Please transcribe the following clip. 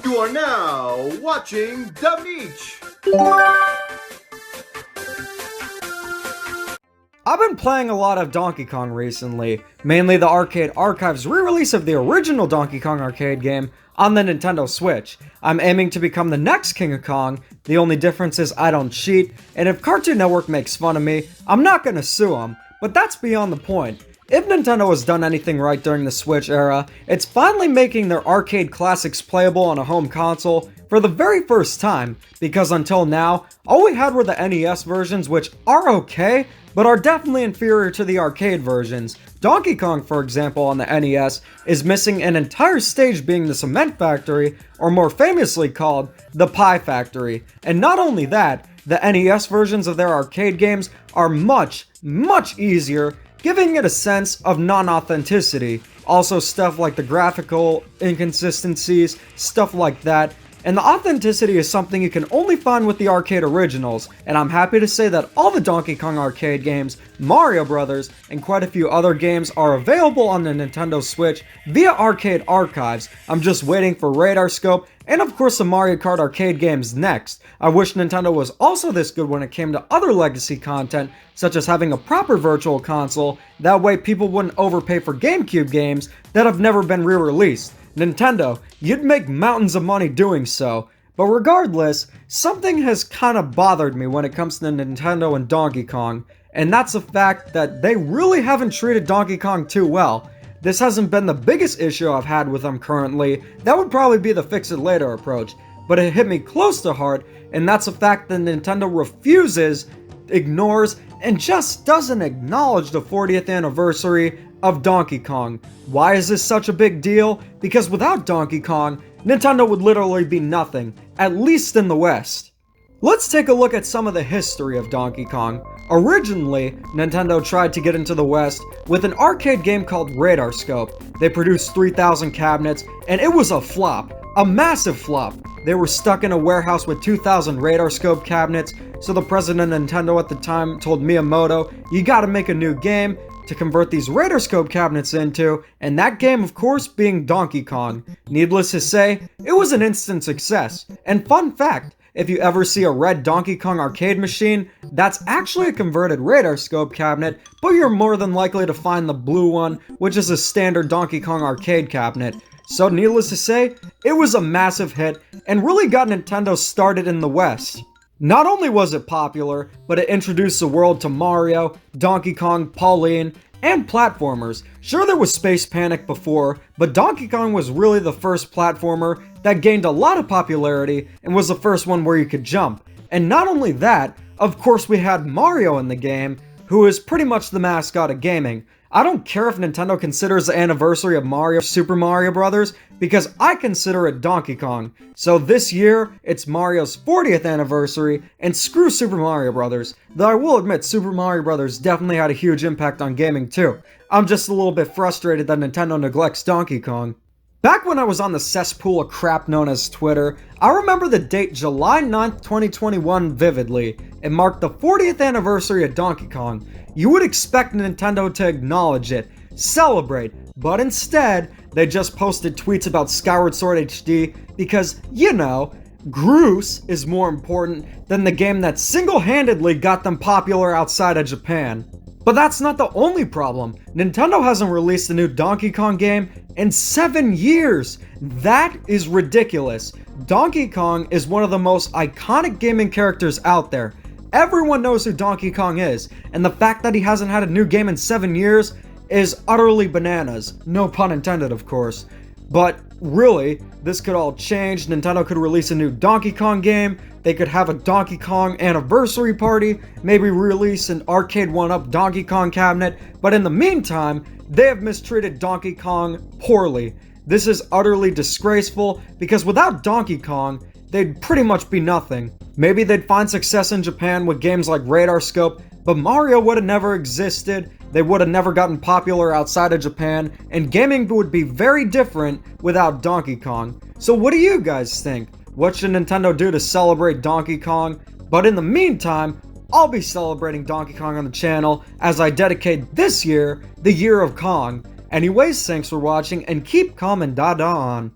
You are now watching Demeech. I've been playing a lot of Donkey Kong recently, mainly the Arcade Archives re-release of the original Donkey Kong arcade game on the Nintendo Switch. I'm aiming to become the next King of Kong. The only difference is I don't cheat, and if Cartoon Network makes fun of me, I'm not gonna sue them, but that's beyond the point. If Nintendo has done anything right during the Switch era, it's finally making their arcade classics playable on a home console for the very first time, because until now, all we had were the NES versions, which are okay, but are definitely inferior to the arcade versions. Donkey Kong, for example, on the NES, is missing an entire stage being the Cement Factory, or more famously called, the Pie Factory. And not only that, the NES versions of their arcade games are much easier, giving it a sense of non-authenticity. Also stuff like the graphical inconsistencies, stuff like that. And the authenticity is something you can only find with the arcade originals, and I'm happy to say that all the Donkey Kong arcade games, Mario Brothers, and quite a few other games are available on the Nintendo Switch via Arcade Archives. I'm just waiting for Radar Scope, and of course the Mario Kart arcade games next. I wish Nintendo was also this good when it came to other legacy content, such as having a proper virtual console, that way people wouldn't overpay for GameCube games that have never been re-released. Nintendo, you'd make mountains of money doing so. But regardless, something has kinda bothered me when it comes to Nintendo and Donkey Kong, and that's the fact that they really haven't treated Donkey Kong too well. This hasn't been the biggest issue I've had with them currently, that would probably be the fix-it-later approach, but it hit me close to heart, and that's the fact that Nintendo refuses, ignores, and just doesn't acknowledge the 40th anniversary of Donkey Kong. Why is this such a big deal? Because without Donkey Kong, Nintendo would literally be nothing, at least in the West. Let's take a look at some of the history of Donkey Kong. Originally, Nintendo tried to get into the West with an arcade game called Radar Scope. They produced 3,000 cabinets, and it was a flop. A massive flop. They were stuck in a warehouse with 2,000 Radar Scope cabinets, so the president of Nintendo at the time told Miyamoto, "You gotta make a new game to convert these Radar Scope cabinets into," and that game, of course, being Donkey Kong. Needless to say, it was an instant success. And fun fact, if you ever see a red Donkey Kong arcade machine, that's actually a converted Radar Scope cabinet, but you're more than likely to find the blue one, which is a standard Donkey Kong arcade cabinet. So needless to say, it was a massive hit, and really got Nintendo started in the West. Not only was it popular, but it introduced the world to Mario, Donkey Kong, Pauline, and platformers. Sure, there was Space Panic before, but Donkey Kong was really the first platformer that gained a lot of popularity and was the first one where you could jump. And not only that, of course we had Mario in the game, who is pretty much the mascot of gaming. I don't care if Nintendo considers the anniversary of Mario Super Mario Bros. Because I consider it Donkey Kong. So this year, it's Mario's 40th anniversary, and screw Super Mario Bros. Though I will admit Super Mario Bros. Definitely had a huge impact on gaming too. I'm just a little bit frustrated that Nintendo neglects Donkey Kong. Back when I was on the cesspool of crap known as Twitter, I remember the date July 9th, 2021 vividly. It marked the 40th anniversary of Donkey Kong. You would expect Nintendo to acknowledge it, celebrate, but instead, they just posted tweets about Skyward Sword HD because, you know, GROOSE is more important than the game that single-handedly got them popular outside of Japan. But that's not the only problem. Nintendo hasn't released a new Donkey Kong game in 7 years. That is ridiculous. Donkey Kong is one of the most iconic gaming characters out there. Everyone knows who Donkey Kong is, and the fact that he hasn't had a new game in 7 years is utterly bananas. No pun intended, of course. But really, this could all change. Nintendo could release a new Donkey Kong game, they could have a Donkey Kong anniversary party, maybe release an arcade 1-up Donkey Kong cabinet, but in the meantime, they have mistreated Donkey Kong poorly. This is utterly disgraceful, because without Donkey Kong, they'd pretty much be nothing. Maybe they'd find success in Japan with games like Radar Scope, but Mario would have never existed, they would have never gotten popular outside of Japan, and gaming would be very different without Donkey Kong. So what do you guys think? What should Nintendo do to celebrate Donkey Kong? But in the meantime, I'll be celebrating Donkey Kong on the channel as I dedicate this year the Year of Kong. Anyways, thanks for watching and keep calm and da-da on.